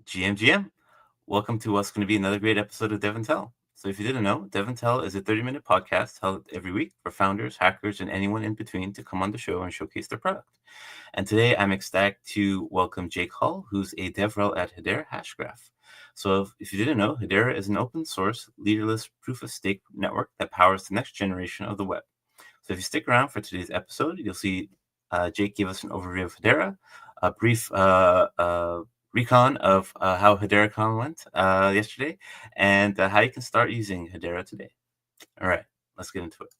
GM. Welcome to what's going to be another great episode of DevNTell. So if you didn't know, DevNTell is a 30-minute podcast held every week for founders, hackers, and anyone in between to come on the show and showcase their product. And today I'm ecstatic to welcome Jake Hall, who's a DevRel at Hedera HashGraph. So if you didn't know, Hedera is an open source, leaderless proof-of-stake network that powers the next generation of the web. So if you stick around for today's episode, you'll see Jake give us an overview of Hedera, a brief recon of how HederaCon went yesterday, and how you can start using Hedera today. All right, let's get into it.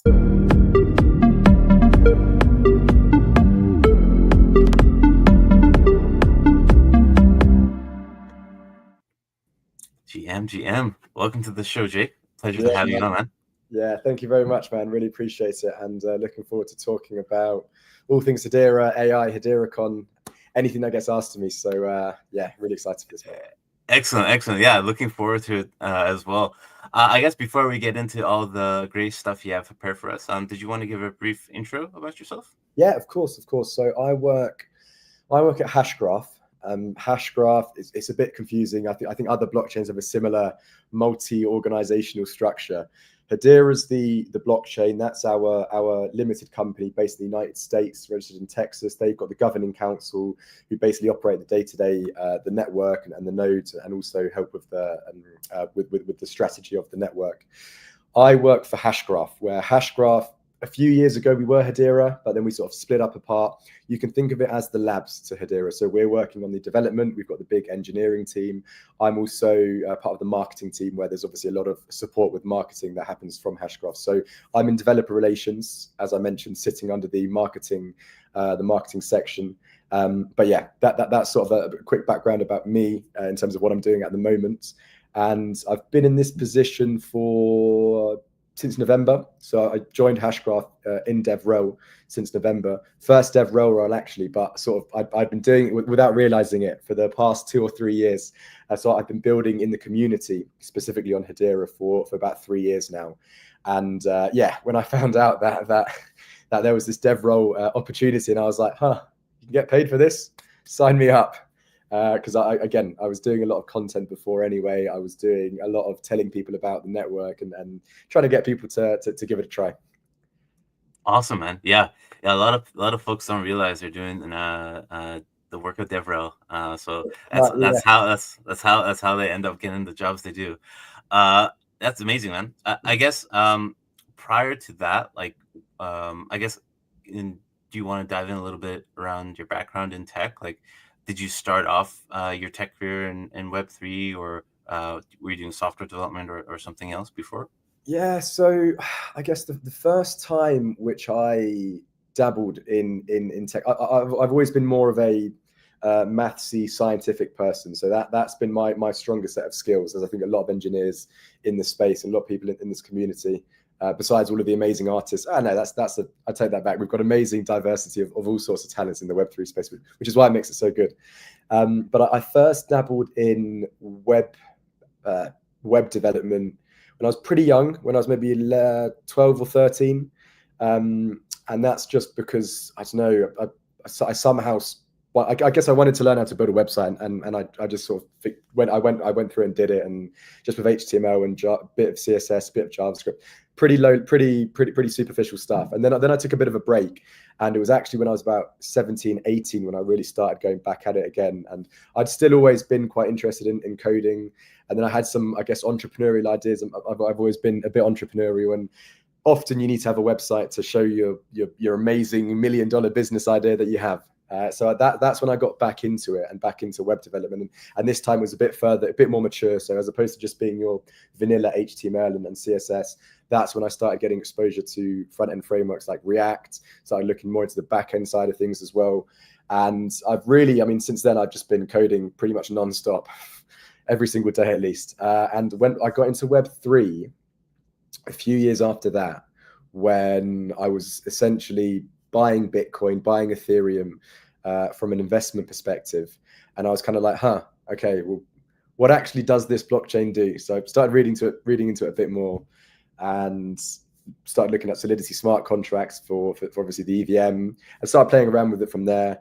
GM, welcome to the show, Jake. Pleasure to have you on, man. Yeah, thank you very much, man. Really appreciate it, and looking forward to talking about all things Hedera, AI, HederaCon, anything that gets asked of me. So yeah, really excited for this, man. Excellent. Yeah, looking forward to it as well. I guess before we get into all the great stuff you have prepared for us, did you want to give a brief intro about yourself? Yeah, of course. So I work at HashGraph. HashGraph it's a bit confusing. I think other blockchains have a similar multi-organizational structure. Hedera is the blockchain. That's our limited company based in the United States, registered in Texas. They've got the governing council who basically operate the day-to-day, the network and the nodes, and also help with the strategy of the network. I work for HashGraph, where HashGraph, a few years ago we were Hedera, but then we sort of split up apart. You can think of it as the labs to Hedera. So we're working on the development. We've got the big engineering team. I'm also part of the marketing team, where there's obviously a lot of support with marketing that happens from HashGraph. So I'm in developer relations, as I mentioned, sitting under the marketing section. But yeah, that's sort of a quick background about me in terms of what I'm doing at the moment. And I've been in this position since November. So I joined HashGraph in DevRel since November. First DevRel role, actually, but sort of I've been doing it without realizing it for the past 2 or 3 years. So I've been building in the community, specifically on Hedera for about 3 years now. And yeah, when I found out that there was this DevRel opportunity, and I was like, you can get paid for this? Sign me up. Because I was doing a lot of content before anyway. I was doing a lot of telling people about the network and trying to get people to give it a try. Awesome, man. Yeah. A lot of folks don't realize they're doing the work of DevRel. So that's how they end up getting the jobs they do. That's amazing, man. I guess prior to that, do you want to dive in a little bit around your background in tech? Like, did you start off your tech career in Web3, or were you doing software development or something else before? Yeah, so I guess the first time which I dabbled in tech, I've always been more of a mathsy, scientific person. So that's been my strongest set of skills, as I think a lot of engineers in this space and a lot of people in this community. Besides all of the amazing artists, I take that back. We've got amazing diversity of all sorts of talents in the Web3 space, which is why it makes it so good. But I first dabbled in web development when I was pretty young, when I was maybe 12 or 13. And that's just because, I don't know, I somehow, well, I guess I wanted to learn how to build a website, and I just sort of I went through and did it, and just with HTML and a bit of CSS, bit of JavaScript, pretty superficial stuff. And then I took a bit of a break, and it was actually when I was about 17, 18 when I really started going back at it again. And I'd still always been quite interested in coding, and then I had some, I guess, entrepreneurial ideas. I've always been a bit entrepreneurial, and often you need to have a website to show your amazing $1 million business idea that you have. So that's when I got back into it and back into web development, and this time was a bit more mature. So as opposed to just being your vanilla HTML and CSS, that's when I started getting exposure to front end frameworks like React. Started looking more into the back end side of things as well. And since then I've just been coding pretty much non-stop, every single day at least. And when I got into Web3 a few years after that, when I was essentially buying Bitcoin, buying Ethereum from an investment perspective. And I was kind of like, okay, well, what actually does this blockchain do? So I started reading into it a bit more, and started looking at Solidity smart contracts for obviously the EVM, and started playing around with it from there.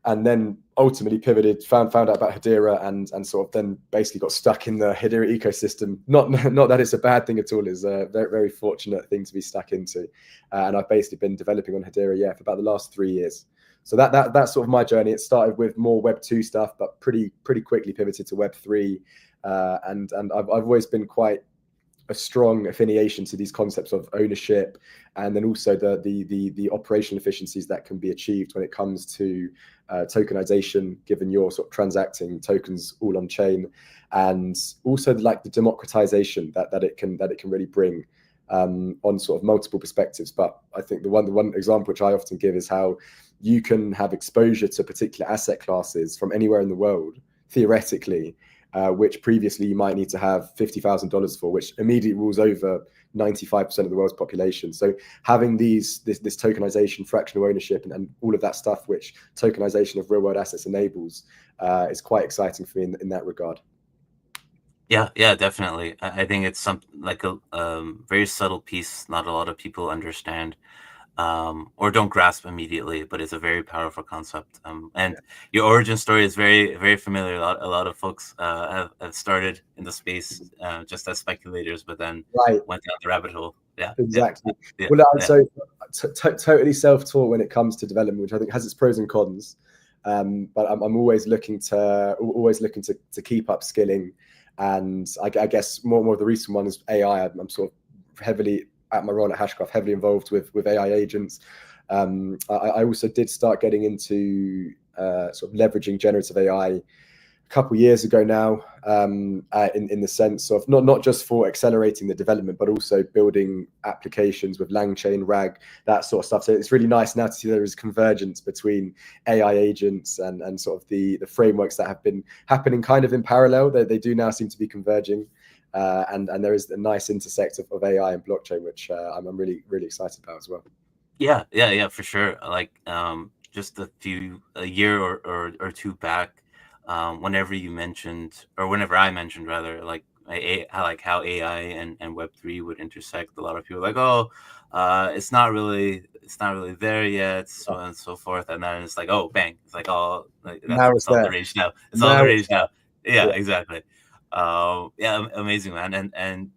and then ultimately pivoted, found out about Hedera, and sort of then basically got stuck in the Hedera ecosystem. Not that it's a bad thing at all. It's a very, very fortunate thing to be stuck into. And I've basically been developing on Hedera, for about the last 3 years. So that's sort of my journey. It started with more Web 2 stuff, but pretty quickly pivoted to Web 3. And I've always been quite a strong affiliation to these concepts of ownership, and then also the operational efficiencies that can be achieved when it comes to tokenization, given you're sort of transacting tokens all on chain, and also like the democratization that it can really bring on sort of multiple perspectives. But I think the one example which I often give is how you can have exposure to particular asset classes from anywhere in the world, theoretically, which previously you might need to have $50,000 for, which immediately rules over 95% of the world's population. So having this tokenization, fractional ownership, and all of that stuff which tokenization of real world assets enables is quite exciting for me in that regard. Yeah, definitely. I think it's something like a very subtle piece not a lot of people understand, or don't grasp immediately, but it's a very powerful concept. And your origin story is very, very familiar. A lot of folks have started in the space just as speculators, but then went down the rabbit hole. Yeah, exactly. Well, so totally self-taught when it comes to development, which I think has its pros and cons. But I'm always looking to keep up skilling, and I guess more of the recent one is AI. I'm sort of heavily, at my role at HashGraph, heavily involved with AI agents. I also did start getting into sort of leveraging generative AI a couple of years ago now, in the sense of not just for accelerating the development, but also building applications with LangChain, RAG, that sort of stuff. So it's really nice now to see there is convergence between AI agents and sort of the frameworks that have been happening kind of in parallel. They do now seem to be converging. And there is a nice intersect of AI and blockchain, which I'm really, really excited about as well. Yeah, for sure. Like just a year or two back, whenever I mentioned rather, like how AI and Web3 would intersect, a lot of people were like, oh, it's not really there yet, so on and so forth. And then it's like, oh, bang, it's like, oh, like, it's all the rage now. It's all the rage now. Yeah, exactly. Amazing, man. And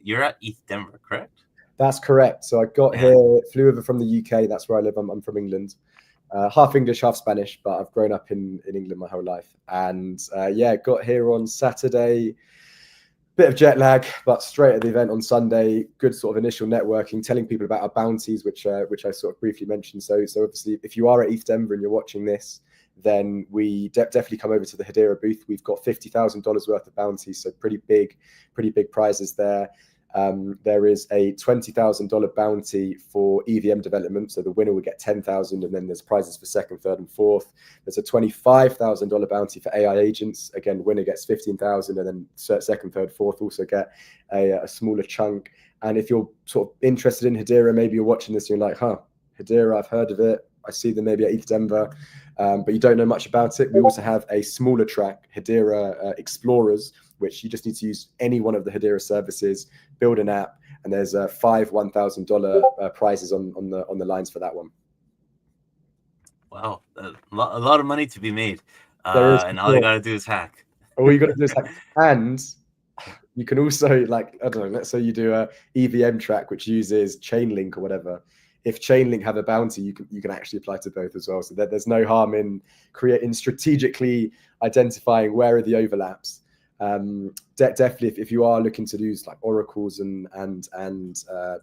you're at ETH Denver, correct? That's correct. So I got here, flew over from the UK. That's where I live. I'm from England. Half English, half Spanish, but I've grown up in England my whole life. And got here on Saturday. Bit of jet lag, but straight at the event on Sunday. Good sort of initial networking, telling people about our bounties, which I sort of briefly mentioned. So obviously, if you are at ETH Denver and you're watching this, then we definitely come over to the Hedera booth. We've got $50,000 worth of bounties, so pretty big prizes there. There is a $20,000 bounty for EVM development, so the winner will get $10,000, and then there's prizes for second, third, and fourth. There's a $25,000 bounty for AI agents. Again, winner gets $15,000, and then second, third, fourth also get a smaller chunk. And if you're sort of interested in Hedera, maybe you're watching this and you're like, Hedera, I've heard of it. I see them maybe at ETH Denver, but you don't know much about it. We also have a smaller track, Hedera Explorers, which you just need to use any one of the Hedera services, build an app, and there's 5 $1,000 prizes on the lines for that one. Wow, a lot of money to be made, and all you gotta do is hack. All you gotta do is hack, and you can also, like, I don't know, let's say you do a EVM track which uses Chainlink or whatever. If Chainlink have a bounty, you can actually apply to both as well. So there's no harm in strategically identifying where are the overlaps. Definitely, if you are looking to use like oracles and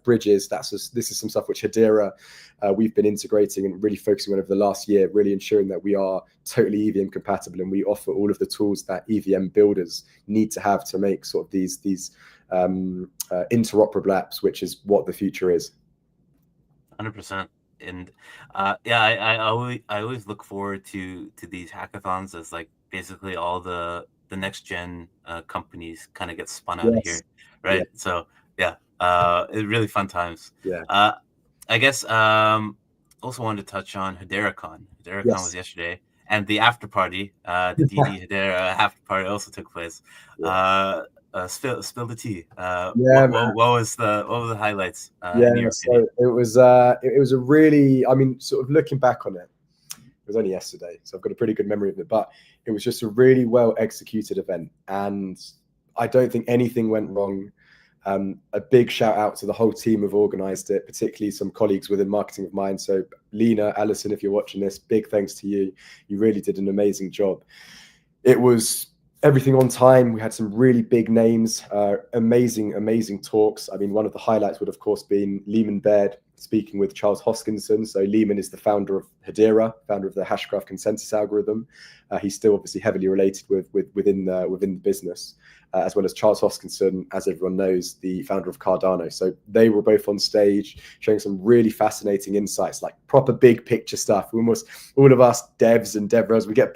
bridges, this is some stuff which Hedera we've been integrating and really focusing on over the last year, really ensuring that we are totally EVM compatible, and we offer all of the tools that EVM builders need to have to make sort of these interoperable apps, which is what the future is. 100%. And I always look forward to these hackathons as like basically all the next gen companies kind of get spun out of here, right? So it's really fun times. I guess also wanted to touch on HederaCon. HederaCon was yesterday, and the after party, the DD Hedera after party also took place. Spill the tea. What was the highlights? So it was a really, I mean, sort of looking back on it, was only yesterday, so I've got a pretty good memory of it. But it was just a really well executed event, and I don't think anything went wrong. A big shout out to the whole team who've organized it, particularly some colleagues within marketing of mine. So Lena, Alison, if you're watching this, big thanks to you. You really did an amazing job. It was everything on time. We had some really big names, amazing talks. I mean, one of the highlights would, of course, been Lehman Baird speaking with Charles Hoskinson. So Lehman is the founder of Hedera, founder of the HashGraph consensus algorithm. He's still obviously heavily related within the business, as well as Charles Hoskinson, as everyone knows, the founder of Cardano. So they were both on stage showing some really fascinating insights, like proper big picture stuff. Almost all of us devs and DevRels, we get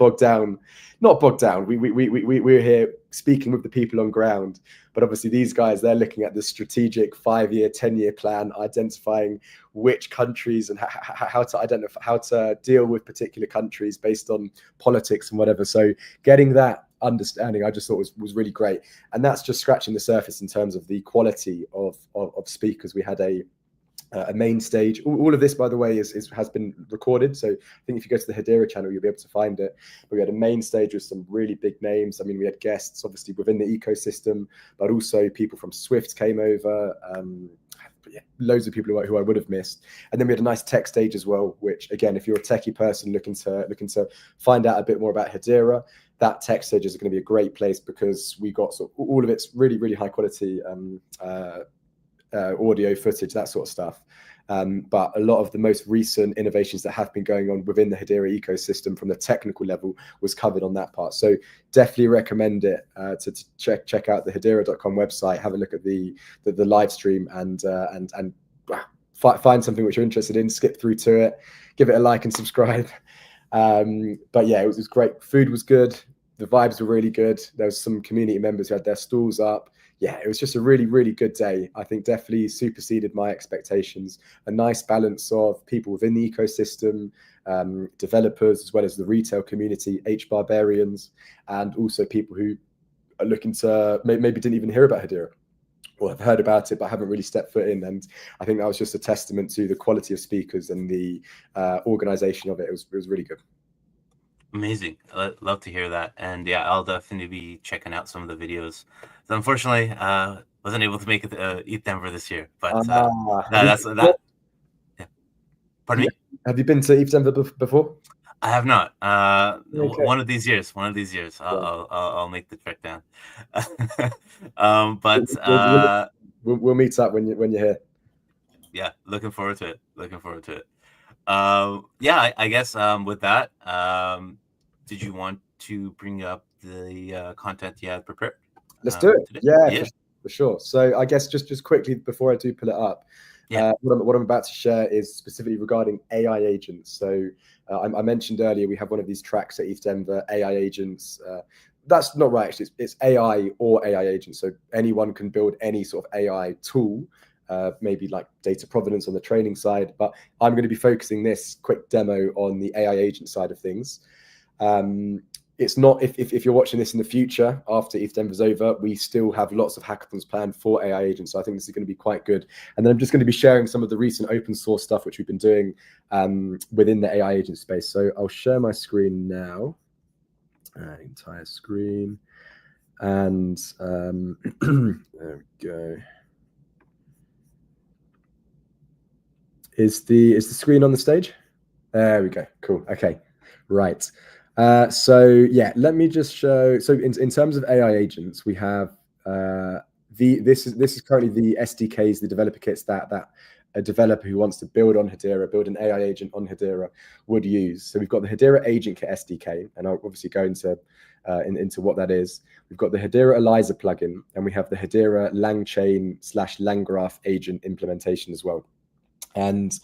not bogged down. We're here speaking with the people on ground. But obviously these guys, they're looking at the strategic 5-year, 10-year plan, identifying which countries and how to deal with particular countries based on politics and whatever. So getting that understanding, I just thought was really great. And that's just scratching the surface in terms of the quality of speakers. We had a main stage. All of this, by the way, has been recorded. So I think if you go to the Hedera channel, you'll be able to find it. But we had a main stage with some really big names. I mean, we had guests, obviously, within the ecosystem, but also people from Swift came over. Loads of people who I would have missed. And then we had a nice tech stage as well, which, again, if you're a techie person looking to find out a bit more about Hedera, that tech stage is going to be a great place, because we got sort of all of its really, really high quality audio footage, that sort of stuff. But a lot of the most recent innovations that have been going on within the Hedera ecosystem from the technical level was covered on that part. So definitely recommend it to check out the hedera.com website, have a look at the live stream, and find something which you're interested in, skip through to it, give it a like and subscribe. But yeah, it was great. Food was good. The vibes were really good. There was some community members who had their stalls up. Yeah, it was just a really, really good day. I think definitely superseded my expectations. A nice balance of people within the ecosystem, developers, as well as the retail community, Barbarians, and also people who are looking to maybe didn't even hear about Hedera, or have heard about it but haven't really stepped foot in. And I think that was just a testament to the quality of speakers and the organization of it. It was really good. Amazing. Love to hear that. And yeah, I'll definitely be checking out some of the videos. So unfortunately, wasn't able to make it ETH Denver this year, but that's that. Yeah. Pardon me? Have you been to ETH Denver before? I have not. Okay. One of these years, I'll make the trek down. But we'll meet up when you're here. Yeah, looking forward to it. Yeah, I guess with that, did you want to bring up the content you had prepared? Let's do it. Yeah. For sure. So I guess just quickly before I do pull it up, what I'm about to share is specifically regarding AI agents. So I mentioned earlier we have one of these tracks at ETH Denver, AI agents. That's not right, actually. It's AI or AI agents. So anyone can build any sort of AI tool, maybe like data provenance on the training side. But I'm going to be focusing this quick demo on the AI agent side of things. It's not, if you're watching this in the future after ETH Denver's over, we still have lots of hackathons planned for AI agents. So I think this is going to be quite good. And then I'm just going to be sharing some of the recent open source stuff which we've been doing within the AI agent space. So I'll share my screen now, entire screen, and there we go. Is the screen on the stage? There we go. Cool. Okay. Right. So yeah, let me just show. So in terms of AI agents, we have this is currently the SDKs, the developer kits that a developer who wants to build on Hedera, build an AI agent on Hedera would use. So we've got the Hedera Agent Kit SDK, and I'll obviously go into what that is. We've got the Hedera ELIZA plugin, and we have the Hedera LangChain/LangGraph agent implementation as well. And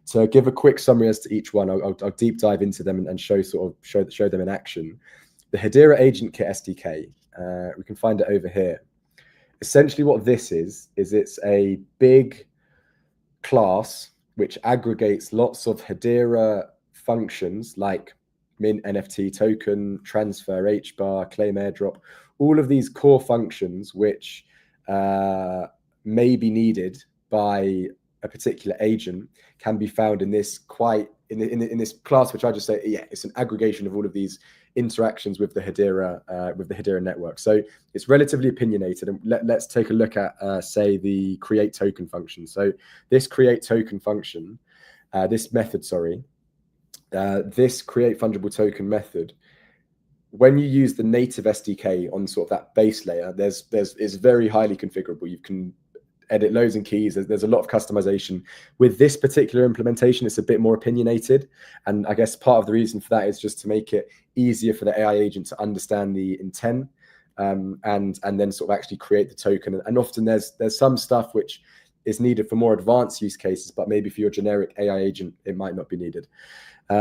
to give a quick summary as to each one, I'll deep dive into them and show them in action. The Hedera Agent Kit SDK, we can find it over here. Essentially what this is it's a big class which aggregates lots of Hedera functions like mint NFT token, transfer, HBAR, claim airdrop, all of these core functions which may be needed by a particular agent can be found in this in this class, which I just say, yeah, it's an aggregation of all of these interactions with the Hedera network. So it's relatively opinionated. And let's take a look at, say, the create token function. So this create token function, this method, this create fungible token method, when you use the native SDK on sort of that base layer, it's very highly configurable. You can edit loads and keys. There's a lot of customization. With this particular implementation, it's a bit more opinionated. And I guess part of the reason for that is just to make it easier for the AI agent to understand the intent, and then sort of actually create the token. And often there's some stuff which is needed for more advanced use cases, but maybe for your generic AI agent, it might not be needed.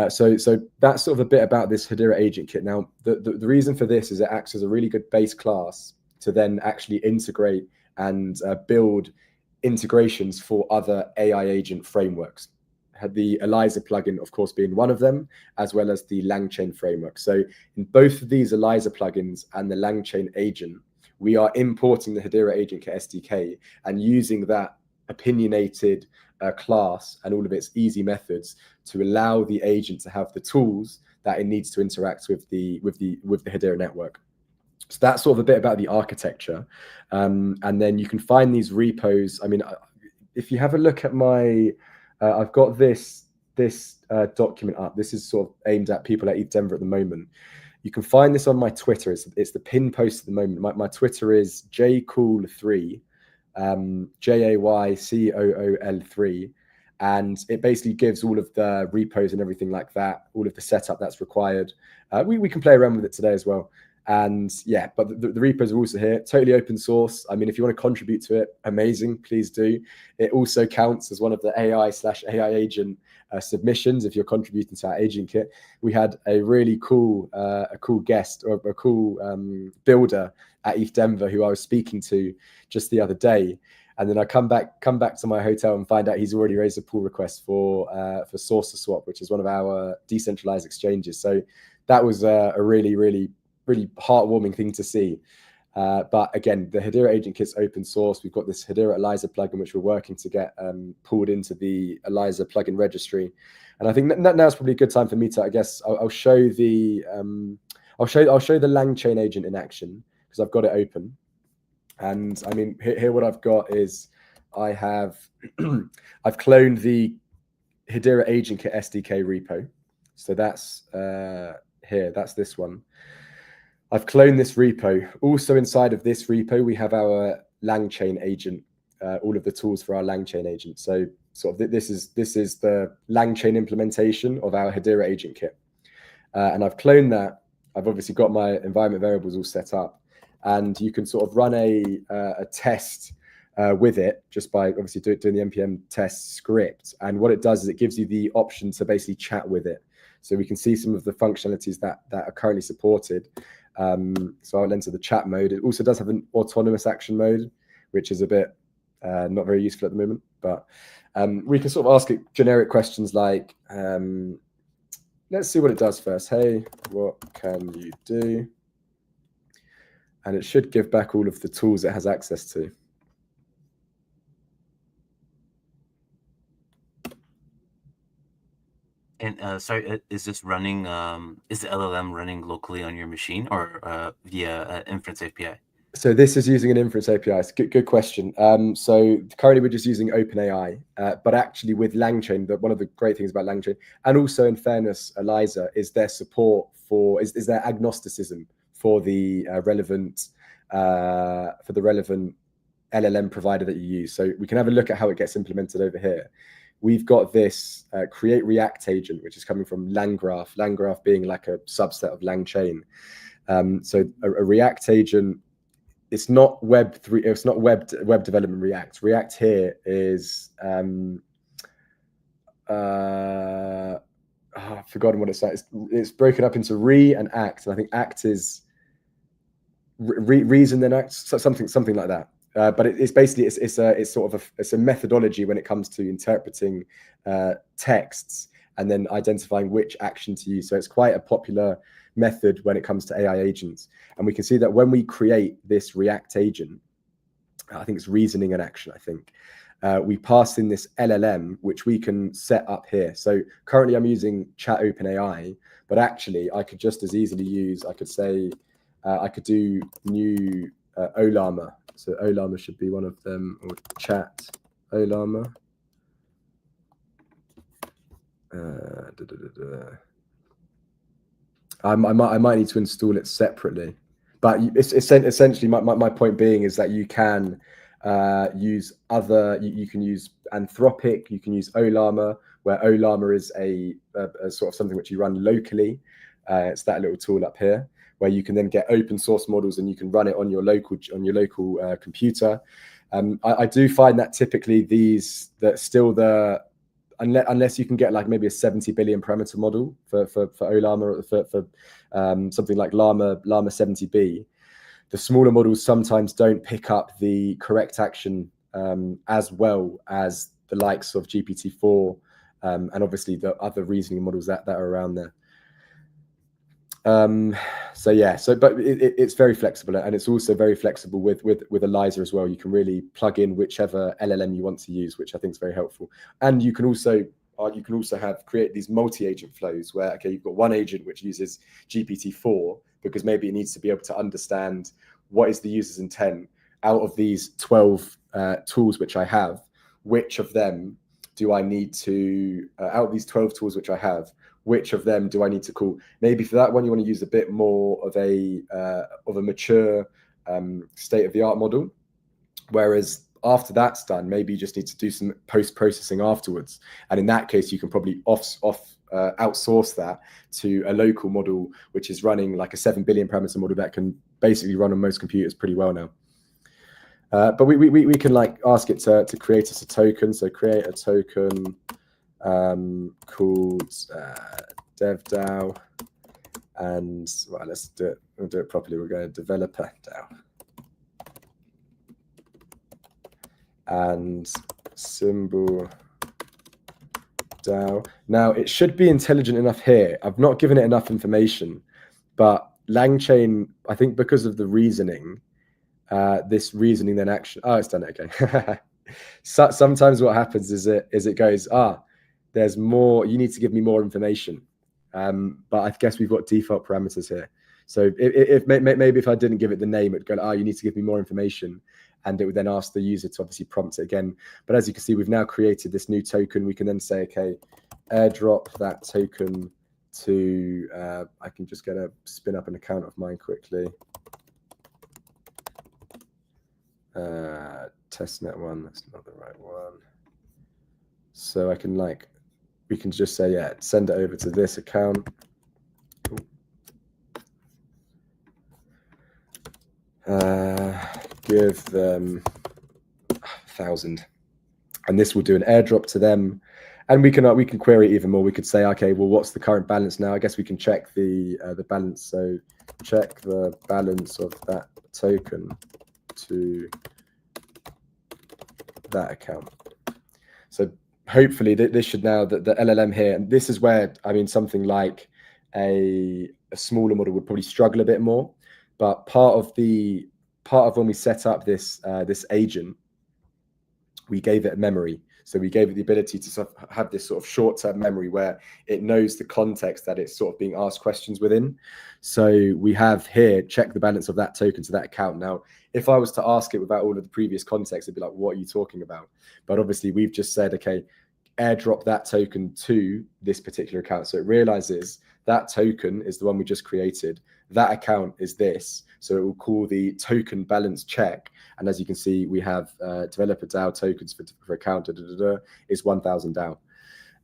So that's sort of a bit about this Hedera agent kit. Now, the reason for this is it acts as a really good base class to then actually integrate and build integrations for other AI agent frameworks. Had the ELIZA plugin, of course, being one of them, as well as the LangChain framework. So in both of these ELIZA plugins and the LangChain agent, we are importing the Hedera agent kit SDK and using that opinionated class and all of its easy methods to allow the agent to have the tools that it needs to interact with the Hedera network. So that's sort of a bit about the architecture. And then you can find these repos. I mean, if you have a look at my, I've got this document up. This is sort of aimed at people at ETH Denver at the moment. You can find this on my Twitter. It's the pin post at the moment. My Twitter is jcool3, JAYCOOL3. And it basically gives all of the repos and everything like that, all of the setup that's required. We can play around with it today as well. And yeah, but the repos are also here, totally open source. I mean, if you want to contribute to it, amazing, please do. It also counts as one of the AI/AI agent submissions if you're contributing to our agent kit. We had a really cool, guest or a cool builder at ETH Denver who I was speaking to just the other day. And then I come back to my hotel and find out he's already raised a pull request for SaucerSwap, which is one of our decentralized exchanges. So that was a really heartwarming thing to see. But again, the Hedera agent kit's open source. We've got this Hedera ELIZA plugin, which we're working to get pulled into the ELIZA plugin registry. And I think now's probably a good time for me to, I guess, I'll show the LangChain agent in action because I've got it open. And I mean, here what I've got is I've cloned the Hedera agent kit SDK repo. So that's here, that's this one. I've cloned this repo. Also inside of this repo, we have our LangChain agent, all of the tools for our LangChain agent. So sort of this is the LangChain implementation of our Hedera agent kit. And I've cloned that. I've obviously got my environment variables all set up. And you can sort of run a test with it just by obviously doing the npm test script. And what it does is it gives you the option to basically chat with it. So we can see some of the functionalities that are currently supported. So I'll enter the chat mode. It also does have an autonomous action mode, which is a bit not very useful at the moment. But we can sort of ask it generic questions like, let's see what it does first. Hey, what can you do? And it should give back all of the tools it has access to. And sorry, is this running? Is the LLM running locally on your machine or via inference API? So this is using an inference API. It's good question. So currently we're just using OpenAI, but actually with LangChain, one of the great things about LangChain, and also in fairness, ELIZA, is their support for is their agnosticism for the relevant LLM provider that you use. So we can have a look at how it gets implemented over here. We've got this create React agent, which is coming from LangGraph. LangGraph being like a subset of LangChain. So a React agent. It's not Web3. It's not web development React. React here is I've forgotten what it's like. It's broken up into re and act, and I think act is reason then act, something like that. But it's basically it's a methodology when it comes to interpreting texts and then identifying which action to use. So it's quite a popular method when it comes to AI agents. And we can see that when we create this React agent, I think it's reasoning and action, I think. we pass in this LLM, which we can set up here. So currently I'm using Chat OpenAI, but actually I could just as easily use, I could say, I could do new Olama. So Olama should be one of them, or Chat Olama. I might need to install it separately, but it's essentially my point being is that you can use other, you can use Anthropic, you can use Olama, where Olama is a sort of something which you run locally. It's that little tool up here where you can then get open source models and you can run it on your local computer. I do find that typically unless you can get like maybe a 70 billion parameter model for Olama, for something like Llama 70B, the smaller models sometimes don't pick up the correct action as well as the likes of GPT-4 and obviously the other reasoning models that are around there. But it's very flexible, and it's also very flexible with ELIZA as well. You can really plug in whichever LLM you want to use, which I think is very helpful. And you can also create these multi-agent flows where, okay, you've got one agent which uses GPT-4 because maybe it needs to be able to understand what is the user's intent out of these 12 tools which I have. Which of them do I need to, out of these 12 tools which I have, which of them do I need to call? Maybe for that one, you want to use a bit more of a mature state-of-the-art model. Whereas after that's done, maybe you just need to do some post-processing afterwards. And in that case, you can probably outsource that to a local model, which is running like a 7 billion parameter model that can basically run on most computers pretty well now. But we can like ask it to create us a token. So create a token called DevDAO, and well, let's do it. We'll do it properly. We're going to developer DAO and symbol DAO. Now it should be intelligent enough here. I've not given it enough information, but LangChain, I think because of the reasoning, this reasoning then action. Oh, it's done it. Okay. So, sometimes what happens is it goes, there's more, you need to give me more information. But I guess we've got default parameters here. So if maybe if I didn't give it the name, it'd go, you need to give me more information. And it would then ask the user to obviously prompt it again. But as you can see, we've now created this new token. We can then say, okay, airdrop that token to, I can just spin up an account of mine quickly. Testnet one, that's not the right one. So I can we can just say, yeah, send it over to this account. Give them 1,000, and this will do an airdrop to them. And we can query even more. We could say, okay, well, what's the current balance now? I guess we can check the balance. So check the balance of that token to that account. So hopefully this should now, the LLM here, and this is where, I mean, something like a smaller model would probably struggle a bit more. But part of when we set up this agent, we gave it memory. So we gave it the ability to sort of have this sort of short-term memory where it knows the context that it's sort of being asked questions within. So we have here, check the balance of that token to that account. Now, if I was to ask it without all of the previous context, it'd be like, what are you talking about? But obviously we've just said, okay, airdrop that token to this particular account. So it realizes that token is the one we just created. That account is this. So it will call the token balance check. And as you can see, we have developer DAO tokens for account is 1,000 DAO.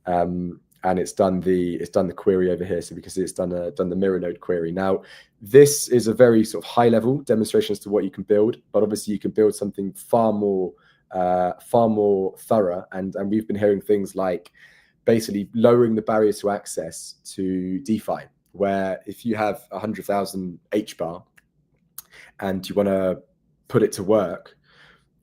And it's done the query over here. So we can see it's done the mirror node query. Now, this is a very sort of high level demonstration as to what you can build, but obviously you can build something far more thorough. And we've been hearing things like basically lowering the barriers to access to DeFi, where if you have 100,000 HBAR and you want to put it to work,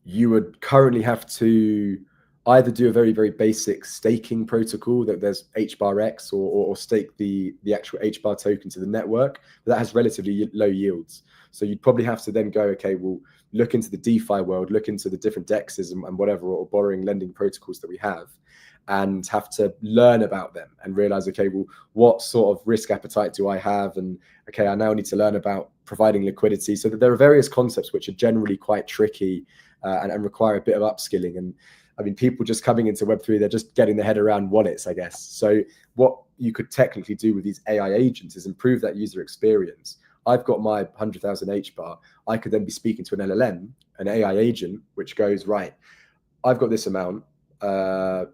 you would currently have to either do a very, very basic staking protocol that there's HBARX or stake the actual HBAR token to the network, but that has relatively low yields. So you'd probably have to then go, okay, well, look into the DeFi world, look into the different DEXs and whatever, or borrowing lending protocols that we have, and have to learn about them and realize, okay, well, what sort of risk appetite do I have? And okay, I now need to learn about providing liquidity. So that there are various concepts which are generally quite tricky and require a bit of upskilling. And I mean, people just coming into Web3, they're just getting their head around wallets, I guess. So what you could technically do with these AI agents is improve that user experience. I've got my 100,000 HBAR. I could then be speaking to an LLM, an AI agent, which goes, right, I've got this amount. I'm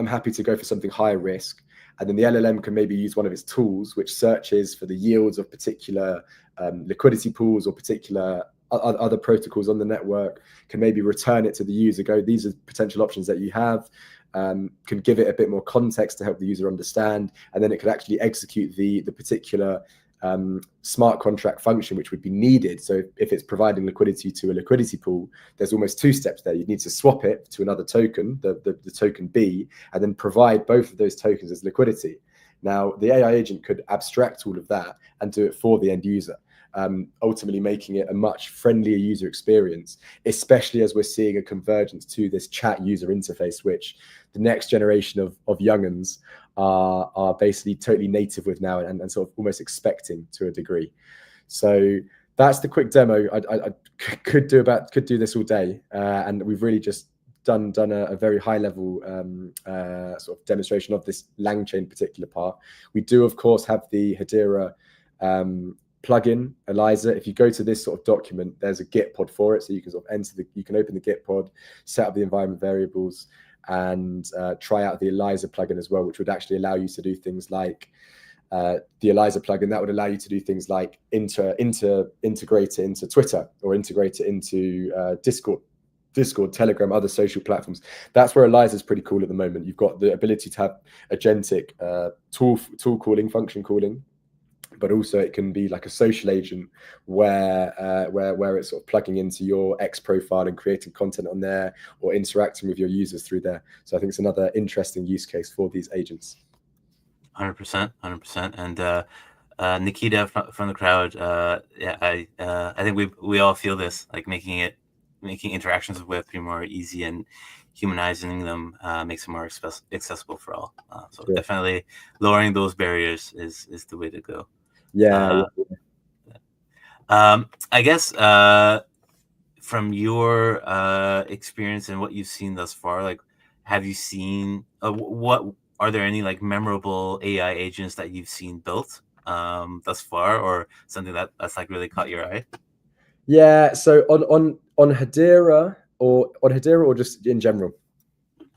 happy to go for something higher risk. And then the LLM can maybe use one of its tools, which searches for the yields of particular liquidity pools or particular other protocols on the network, can maybe return it to the user, go, these are potential options that you have, can give it a bit more context to help the user understand, and then it could actually execute the particular smart contract function which would be needed. So if it's providing liquidity to a liquidity pool, there's almost two steps there. You need to swap it to another token, the token B, and then provide both of those tokens as liquidity. Now, the AI agent could abstract all of that and do it for the end user, ultimately making it a much friendlier user experience, especially as we're seeing a convergence to this chat user interface, which the next generation of young'uns are basically totally native with now and sort of almost expecting to a degree. So that's the quick demo. I could do this all day, and we've really just done a very high level sort of demonstration of this LangChain particular part. We do of course have the Hedera plugin, Eliza. If you go to this sort of document, there's a Git pod for it, so you can sort of you can open the Git pod, set up the environment variables, and try out the Eliza plugin as well, which would actually allow you to do things like the Eliza plugin that would allow you to do things like integrate it into Twitter or integrate it into Discord, Telegram, other social platforms. That's where Eliza is pretty cool at the moment. You've got the ability to have agentic tool calling, function calling, but also it can be like a social agent where it's sort of plugging into your X profile and creating content on there or interacting with your users through there. So I think it's another interesting use case for these agents. 100%. And Nikita from the crowd, yeah, I think we all feel this, like making interactions with Web3 more easy and humanizing them makes it more accessible for all. So yeah, definitely lowering those barriers is the way to go. Yeah. I guess from your experience and what you've seen thus far, like, have you seen what are there any like memorable AI agents that you've seen built thus far, or something that's like really caught your eye? Yeah. So on Hedera or just in general?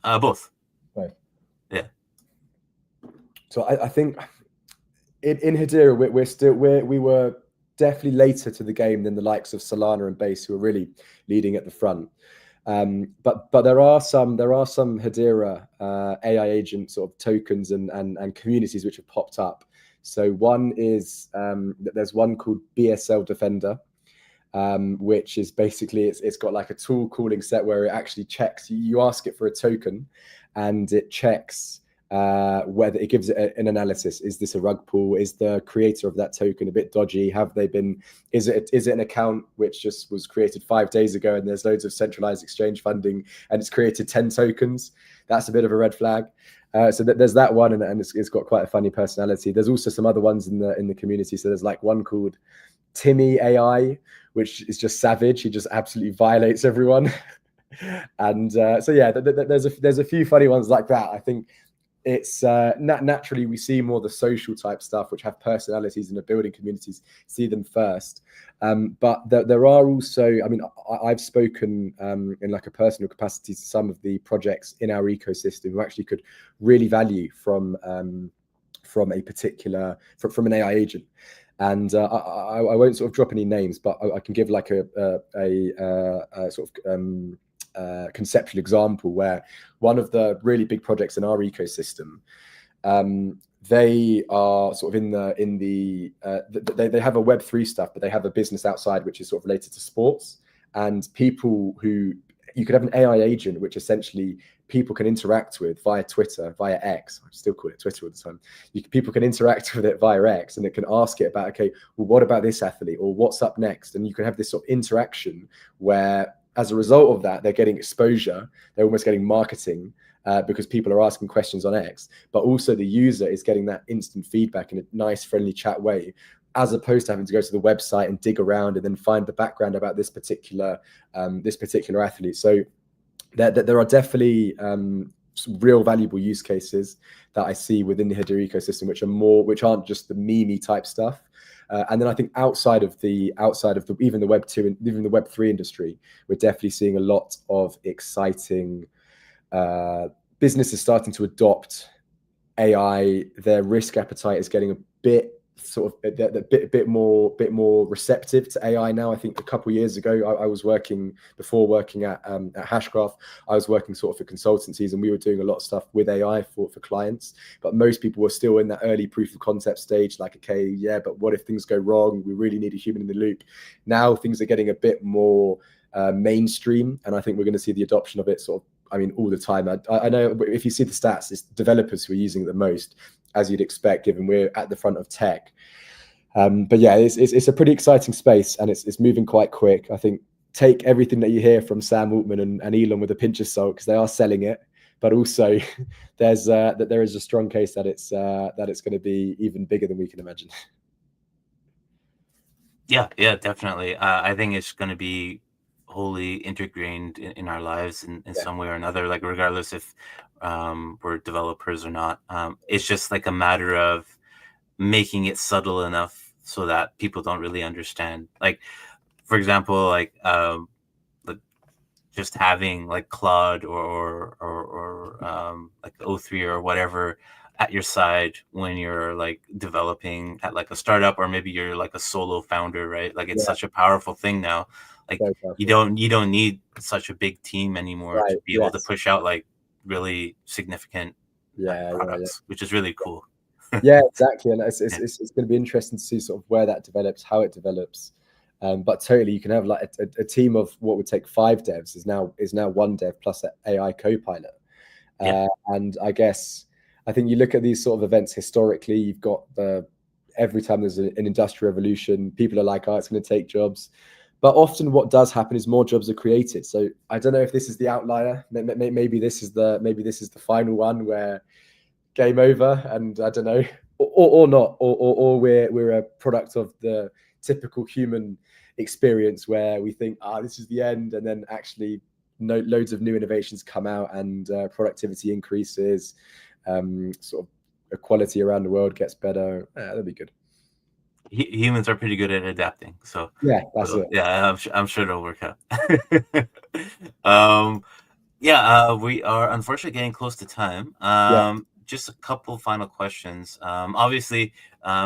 Both. Right. Yeah. So I think in Hedera we were definitely later to the game than the likes of Solana and Base, who are really leading at the front. But there are some Hedera AI agent sort of tokens and communities which have popped up. So one is there's one called BSL Defender, which is basically it's got like a tool calling set where it actually checks. You ask it for a token, and it checks whether it gives it an analysis. Is this a rug pull? Is the creator of that token a bit dodgy? Have they been? Is it an account which just was created 5 days ago and there's loads of centralized exchange funding and it's created 10 tokens? That's a bit of a red flag. So there's that one, and it's got quite a funny personality. There's also some other ones in the community. So there's like one called Timmy AI, which is just savage. He just absolutely violates everyone. And so yeah, there's a few funny ones like that. I think it's naturally we see more the social type stuff which have personalities and are building communities, see them first. But there are also, I mean, I've spoken in like a personal capacity to some of the projects in our ecosystem who actually could really value from a particular from an AI agent. And I won't sort of drop any names, but I can give like a sort of conceptual example where one of the really big projects in our ecosystem, they are sort of they have a Web3 stuff, but they have a business outside which is sort of related to sports, and people who you could have an AI agent which essentially people can interact with via Twitter, via X. I still call it Twitter all the time. People can interact with it via X, and it can ask it about, okay, well, what about this athlete, or what's up next? And you can have this sort of interaction where, as a result of that, they're getting exposure. They're almost getting marketing because people are asking questions on X, but also the user is getting that instant feedback in a nice, friendly chat way, as opposed to having to go to the website and dig around and then find the background about this particular athlete. So there are definitely some real valuable use cases that I see within the Hedera ecosystem, which aren't just the meme type stuff. And then I think outside of the even the Web 2 and even the Web 3 industry, we're definitely seeing a lot of exciting businesses starting to adopt AI. Their risk appetite is getting a bit more receptive to AI now. I think a couple of years ago, I was working at HashGraph. I was working sort of for consultancies, and we were doing a lot of stuff with AI for clients. But most people were still in that early proof of concept stage, like, okay, yeah, but what if things go wrong? We really need a human in the loop. Now things are getting a bit more mainstream, and I think we're going to see the adoption of it all the time. I know if you see the stats, it's developers who are using it the most, as you'd expect, given we're at the front of tech. But yeah, it's a pretty exciting space, and it's moving quite quick. I think take everything that you hear from Sam Altman and Elon with a pinch of salt, because they are selling it. But also, there is a strong case that it's going to be even bigger than we can imagine. Yeah, definitely. I think it's going to be wholly integrated in our lives in some way or another, like regardless if we're developers or not. It's just like a matter of making it subtle enough so that people don't really understand. Like, for example, like just having like Claude or like O3 or whatever at your side when you're like developing at like a startup, or maybe you're like a solo founder, right? Like it's such a powerful thing now. Like you don't need such a big team anymore to be able to push out like really significant products, which is really cool. Yeah, exactly. And it's going to be interesting to see sort of where that develops, how it develops. But totally, you can have like a team of what would take 5 devs is now 1 dev plus an AI co-pilot. And I think you look at these sort of events historically, you've got every time there's an industrial revolution, people are like, oh, it's going to take jobs. But often what does happen is more jobs are created. So I don't know if this is the outlier. Maybe this is the final one where game over, and I don't know, or not, or we're a product of the typical human experience where we think, this is the end, and then actually loads of new innovations come out, and productivity increases, sort of equality around the world gets better. That'd be good. Humans are pretty good at adapting, so yeah, that's it. Yeah, I'm sure it'll work out. We are unfortunately getting close to time. Just a couple final questions. Obviously,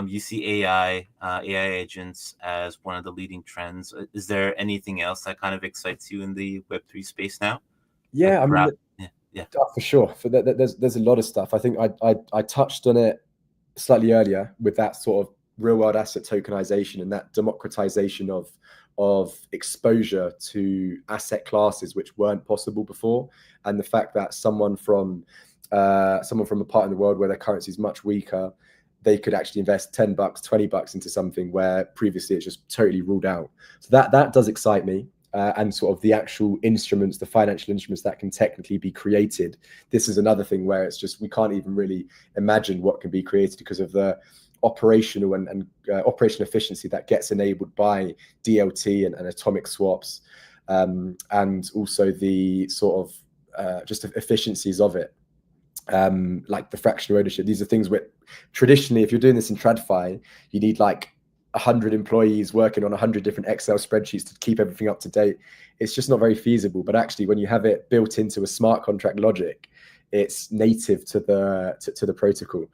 you see AI agents as one of the leading trends. Is there anything else that kind of excites you in the Web3 space now? Yeah, like for sure. There's a lot of stuff. I think I touched on it slightly earlier with that sort of real world asset tokenization and that democratization of exposure to asset classes which weren't possible before, and the fact that someone from a part in the world where their currency is much weaker, they could actually invest $10, $20 into something where previously it's just totally ruled out. So that does excite me. And sort of the actual instruments, the financial instruments that can technically be created. This is another thing where it's just, we can't even really imagine what can be created because of the operational and operational efficiency that gets enabled by DLT and atomic swaps, and also the sort of just efficiencies of it, like the fractional ownership. These are things where traditionally, if you're doing this in TradFi, you need like 100 employees working on 100 different Excel spreadsheets to keep everything up to date. It's just not very feasible. But actually, when you have it built into a smart contract logic, it's native to the protocol.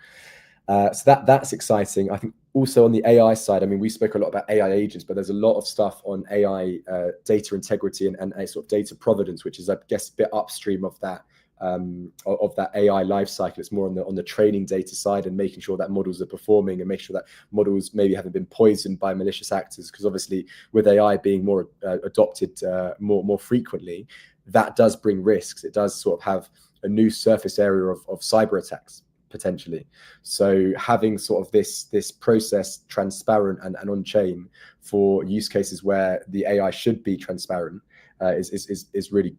So that's exciting. I think also on the AI side, I mean, we spoke a lot about AI agents, but there's a lot of stuff on AI data integrity and a sort of data provenance, which is, I guess, a bit upstream of that AI life cycle. It's more on the training data side and making sure that models are performing and make sure that models maybe haven't been poisoned by malicious actors. Because obviously, with AI being more adopted more frequently, that does bring risks. It does sort of have a new surface area of cyber attacks potentially. So having sort of this process transparent and on chain for use cases where the AI should be transparent is really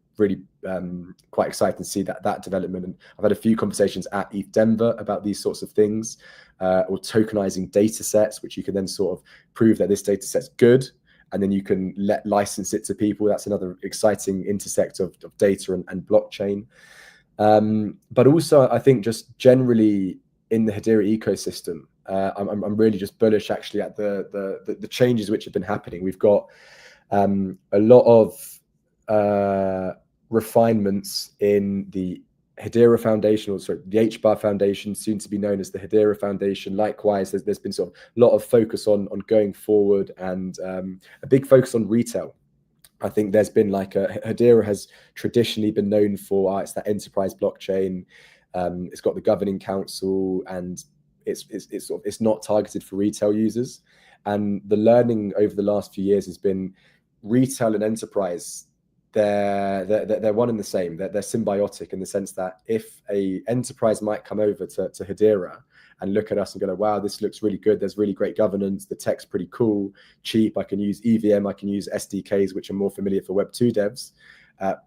quite exciting to see that development. And I've had a few conversations at ETH Denver about these sorts of things, or tokenizing data sets, which you can then sort of prove that this data set's good, and then you can license it to people. That's another exciting intersect of data and blockchain. But also, I think just generally in the Hedera ecosystem, I'm really just bullish actually at the changes which have been happening. We've got a lot of refinements in the Hedera Foundation, or sorry, the HBAR Foundation, soon to be known as the Hedera Foundation. Likewise, there's been sort of a lot of focus on going forward, and a big focus on retail. I think there's been like Hedera has traditionally been known for it's that enterprise blockchain. It's got the governing council, and it's not targeted for retail users. And the learning over the last few years has been retail and enterprise. They're one and the same. They're symbiotic in the sense that if a enterprise might come over to Hedera and look at us and go, wow, this looks really good. There's really great governance. The tech's pretty cool, cheap. I can use EVM. I can use SDKs, which are more familiar for Web2 devs.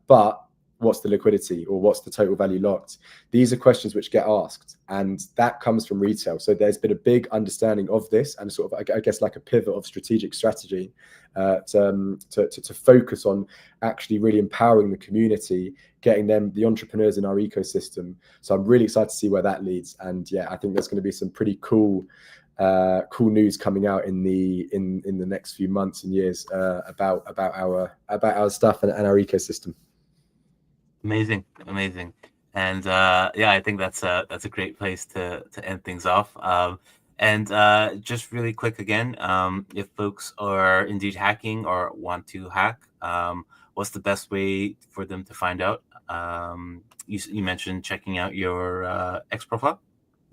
But what's the liquidity, or what's the total value locked? These are questions which get asked, and that comes from retail. So there's been a big understanding of this, and sort of, I guess, like a pivot of strategic strategy to focus on actually really empowering the community, getting them, the entrepreneurs in our ecosystem. So I'm really excited to see where that leads. And yeah, I think there's going to be some pretty cool news coming out in the next few months and years about our stuff and our ecosystem. Amazing. And yeah, I think that's a great place to end things off. And just really quick again, if folks are indeed hacking or want to hack, what's the best way for them to find out? You mentioned checking out your X profile.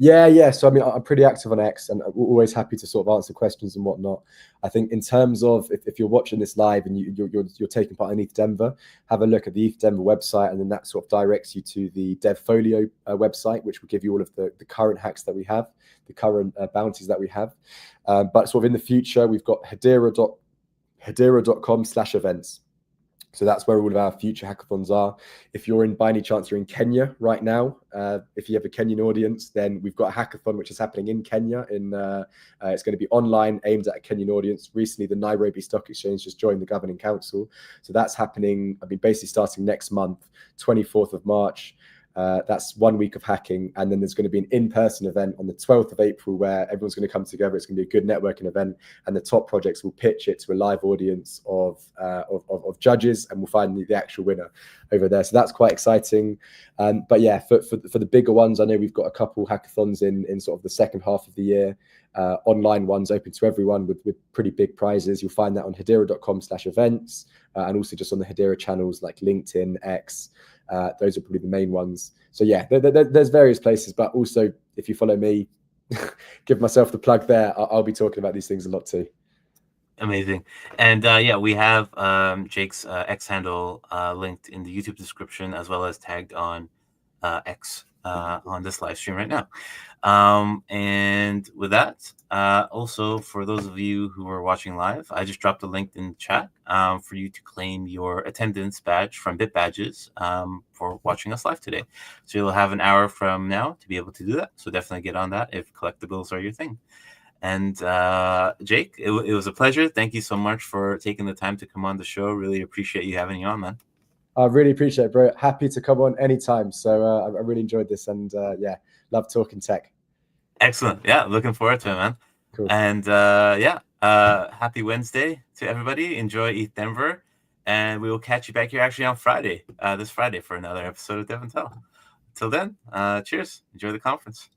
Yeah. So I mean, I'm pretty active on X, and I'm always happy to sort of answer questions and whatnot. I think in terms of if you're watching this live and you're taking part in ETH Denver, have a look at the ETH Denver website, and then that sort of directs you to the DevFolio website, which will give you all of the current hacks that we have, the current bounties that we have. But sort of in the future, we've got hedera.com/events. So that's where all of our future hackathons are. If you're by any chance you're in Kenya right now, if you have a Kenyan audience, then we've got a hackathon which is happening in Kenya. It's going to be online, aimed at a Kenyan audience. Recently, the Nairobi Stock Exchange just joined the governing council. So that's happening, I mean, basically starting next month, 24th of March. That's 1 week of hacking, and then there's going to be an in-person event on the 12th of April where everyone's going to come together. It's going to be a good networking event, and the top projects will pitch it to a live audience of judges, and we'll find the actual winner over there. So that's quite exciting. But yeah, for the bigger ones, I know we've got a couple hackathons in sort of the second half of the year. Online ones open to everyone with pretty big prizes. You'll find that on hedera.com/events, and also just on the Hedera channels like LinkedIn, X. Those are probably the main ones. So yeah, there's various places, but also if you follow me, give myself the plug there. I'll be talking about these things a lot too. Amazing. And yeah, we have Jake's X handle linked in the YouTube description, as well as tagged on X on this live stream right now. And with that, also for those of you who are watching live, I just dropped a link in the chat for you to claim your attendance badge from BitBadges for watching us live today. So you'll have an hour from now to be able to do that. So definitely get on that if collectibles are your thing. And Jake, it was a pleasure. Thank you so much for taking the time to come on the show. Really appreciate you having you on, man. I really appreciate it, bro. Happy to come on anytime. So I really enjoyed this, and yeah, love talking tech. Excellent. Yeah, looking forward to it, man. Cool. And yeah, happy Wednesday to everybody. Enjoy ETH Denver, and we will catch you back here actually on Friday, this Friday, for another episode of DevNTell. Until then, cheers. Enjoy the conference.